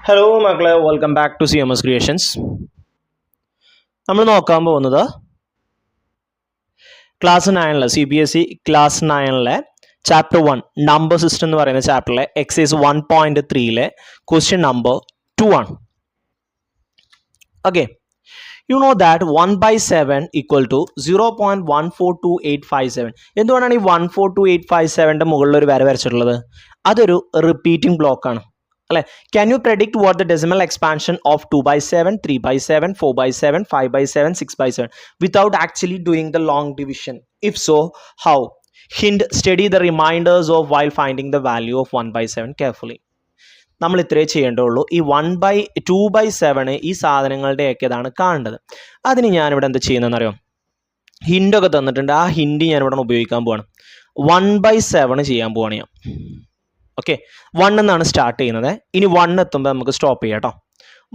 Hello മക്കളെ, welcome back to CMS creations. നമ്മൾ നോക്കാൻ പോകുന്നത് class 9 CBSE class 9 chapter 1 number system എന്ന് പറയുന്ന ചാപ്റ്ററിലെ എക്സൈസ് 1.3 ക്വസ്റ്റ്യൻ നമ്പർ 2 ആണ്. Okay, you know that 1/7 equal to 0.142857. എന്തുകൊണ്ടാണ് ഈ 142857 മുകളിൽ ഒരു വര വരച്ചിട്ടുള്ളത്? അതൊരു റിപ്പീറ്റിംഗ് ബ്ലോക്ക് ആണ് അല്ലെ. Can you predict what the decimal expansion of 2/7, 3/7, 4/7, 5/7, 6/7 without actually doing the long division? If so, how? Hint: study the reminders of while finding the value of 1/7 carefully. നമ്മൾ ഇത്രേ ചെയ്യേണ്ടുള്ളൂ. ഈ 2/7 ഈ സാധനങ്ങളുടെയൊക്കെ ഇതാണ് കാണേണ്ടത്. അതിന് ഞാനിവിടെ എന്താ ചെയ്യുന്നതെന്ന് അറിയാം, ഹിൻ്റൊക്കെ തന്നിട്ടുണ്ട്. ആ ഹിൻഡ് ഞാനിവിടെ ഉപയോഗിക്കാൻ പോവാണ്. 1/7 ചെയ്യാൻ പോവാണ് ഞാൻ. ഓക്കെ, 1 എന്നാണ് സ്റ്റാർട്ട് ചെയ്യുന്നത്. ഇനി 1 എത്തുമ്പോൾ നമുക്ക് സ്റ്റോപ്പ് ചെയ്യാം കേട്ടോ.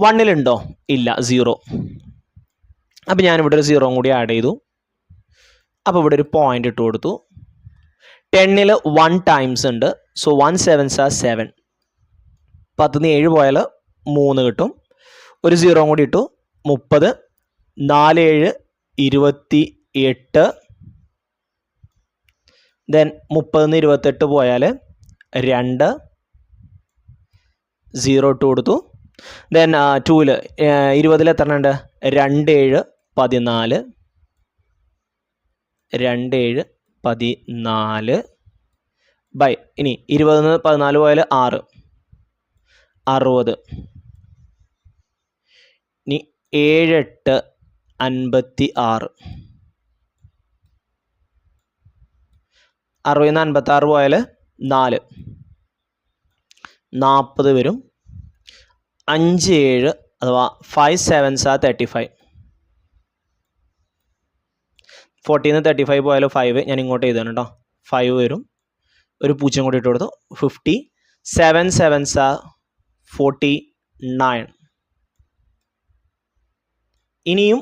1-ലുണ്ടോ? ഇല്ല, 0. അപ്പം ഞാനിവിടെ ഒരു 0 കൂടി ആഡ് ചെയ്തു. അപ്പോൾ ഇവിടെ ഒരു പോയിന്റ് ഇട്ട് കൊടുത്തു. 10-ൽ 1 ടൈംസ് ഉണ്ട്. So 1 7s are 7. 10 7 പോയാൽ 3 കിട്ടും. ഒരു 0 കൂടി ഇട്ടു. 30. 4 7 28. ദെൻ 30 28 പോയാൽ 2. 0 ഇട്ട് കൊടുത്തു. ദെൻ 2-ൽ 20-ൽ എത്ര ഉണ്ട്? 2 7 14. 2 7 14 ബൈ. ഇനി 20 14 പോയാൽ 6 60. ഇനി 7 8 56. 60 56 പോയാൽ 4 40 വരും. 5 7 അഥവാ 5 7s are 35. 40 35 പോയാൽ 5. ഞാൻ ഇങ്ങോട്ട് എഴുതാണ് കേട്ടോ. 5 വരും. ഒരു 0 കൂടി ഇട്ട് കൊടുത്തു. 50. 7 7s are 49. ഇനിയും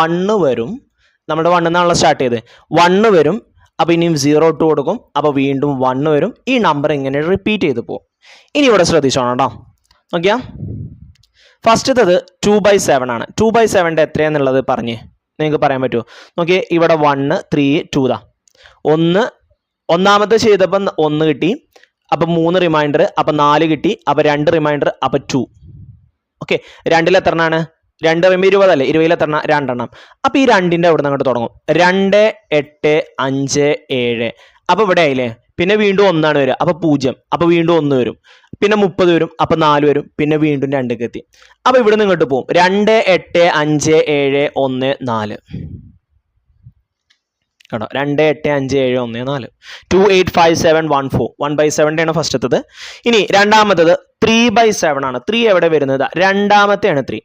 1 വരും. നമ്മുടെ 1 എന്നാണല്ലോ സ്റ്റാർട്ട് ചെയ്ത്. 1 വരും. അപ്പോൾ ഇനിയും 0 ഇട്ട് കൊടുക്കും. അപ്പോൾ വീണ്ടും 1 വരും. ഈ നമ്പർ ഇങ്ങനെ റിപ്പീറ്റ് ചെയ്ത് പോകും. ഇനി ഇവിടെ ശ്രദ്ധിച്ചോണം കേട്ടോ. നോക്കിയാ, ഫസ്റ്റത്തത് 2/7 ആണ്. 2/7 എത്രയാണെന്നുള്ളത് പറഞ്ഞ് നിങ്ങൾക്ക് പറയാൻ പറ്റുമോ? നോക്കിയേ, ഇവിടെ 1 3 2 ഒന്നാമത്തെ ചെയ്തപ്പോൾ 1 കിട്ടി. അപ്പം 3 റിമൈൻഡർ, അപ്പം 4 കിട്ടി. അപ്പം 2 റിമൈൻഡർ, അപ്പം 2. ഓക്കെ, 2-ൽ എത്രണ്ണാണ്? 2 20 അല്ലേ? 20-ൽ എത്ര? 2 എണ്ണം. അപ്പം ഈ 2-ൻ്റെ അവിടെ നിന്ന് അങ്ങോട്ട് തുടങ്ങും. 2 8 5 7. അപ്പം ഇവിടെ ആയില്ലേ? പിന്നെ വീണ്ടും 1 വരിക. അപ്പം 0. അപ്പം വീണ്ടും 1 വരും. പിന്നെ 30 വരും. അപ്പം 4 വരും. പിന്നെ വീണ്ടും 2 എത്തി. അപ്പം ഇവിടെ നിന്ന് ഇങ്ങോട്ട് പോകും. 2 8 5 7 1 4 കേട്ടോ. 2 8 5 7 1 4. 2 8 5 7 1 4. 1/7 ആണ് ഫസ്റ്റത്തത്. ഇനി രണ്ടാമത്തത് 3/7 ആണ്. 3 എവിടെ വരുന്നത്? രണ്ടാമത്തെയാണ് 3.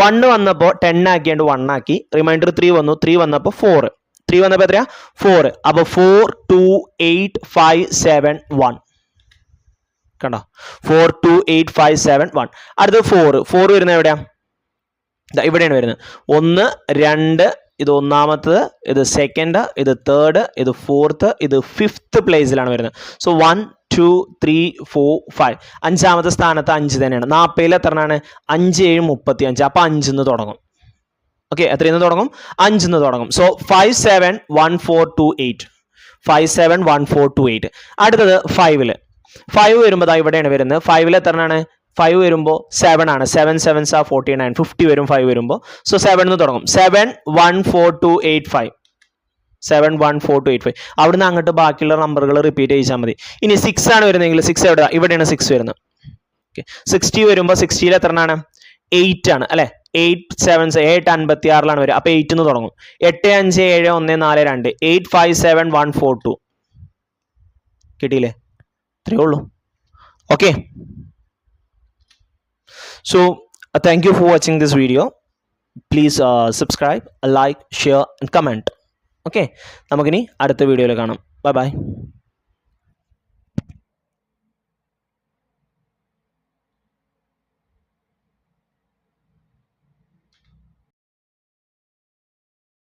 1 വന്നപ്പോൾ 10 ആക്കിയാണ്ട് 1 ആക്കി. റിമൈൻഡർ 3 വന്നു. 3 വന്നപ്പോൾ 4. 3 വന്നപ്പോൾ എത്രയാ? 4. അപ്പോൾ 4 2 8 5 7 1 കണ്ടോ. 4 2 8 5 7 1. അടുത്തത് 4 വരുന്നത് എവിടെയാ? ഇവിടെയാണ് വരുന്നത്. 1 2. ഇത് ഒന്നാമത്തത്, ഇത് സെക്കൻഡ്, ഇത് തേർഡ്, ഇത് ഫോർത്ത്, ഇത് 5th പ്ലേസിലാണ് വരുന്നത്. സോ 1 2 3 4 5. അഞ്ചാമത്തെ സ്ഥാനത്ത് 5 തന്നെയാണ്. 40-ൽ എത്രയാണ്? 5 7 35. അപ്പോൾ 5-ന്ന് തുടങ്ങും. ഓക്കെ, എത്രയെന്ന് തുടങ്ങും? 5-ന്ന് തുടങ്ങും. സോ 5 7 1 4 2 8. 5 7 1 4 2 8. അടുത്തത് 5-ൽ 5 വരുമ്പോൾ ഇവിടെയാണ് വരുന്നത്. 5-ൽ എത്രയാണ്? 5 വരുമ്പോൾ 7 ആണ്. 7 7s are 49. 50 വരും 5 വരുമ്പോൾ. സോ 7-ന്ന് തുടങ്ങും. 7 1 4 2 8 5. 7 1 4 2 8 5. അവിടുന്ന് അങ്ങോട്ട് ബാക്കിയുള്ള നമ്പറുകൾ റിപ്പീറ്റ് ചെയ്യിച്ചാൽ മതി. ഇനി 6 ആണ് വരുന്നതെങ്കിൽ 6 എവിടെ? ഇവിടെയാണ് 6 വരുന്നത്. ഓക്കെ, 60 വരുമ്പോൾ 60-ൽ എത്രയാണ്? 8 ആണ് അല്ലേ? 8 7s 8 56-ലാണ് വരിക. അപ്പോൾ 8-ന്ന് തുടങ്ങും. 8 5 7 1 4 2. 8 5 7 1 4 2. കിട്ടിയില്ലേ? ഇത്രയേ ഉള്ളൂ. Okay, so thank you for watching this video. Please subscribe, like, share and comment. Okay, നമുക്കിനി അടുത്ത വീഡിയോയിൽ കാണാം. Bye bye.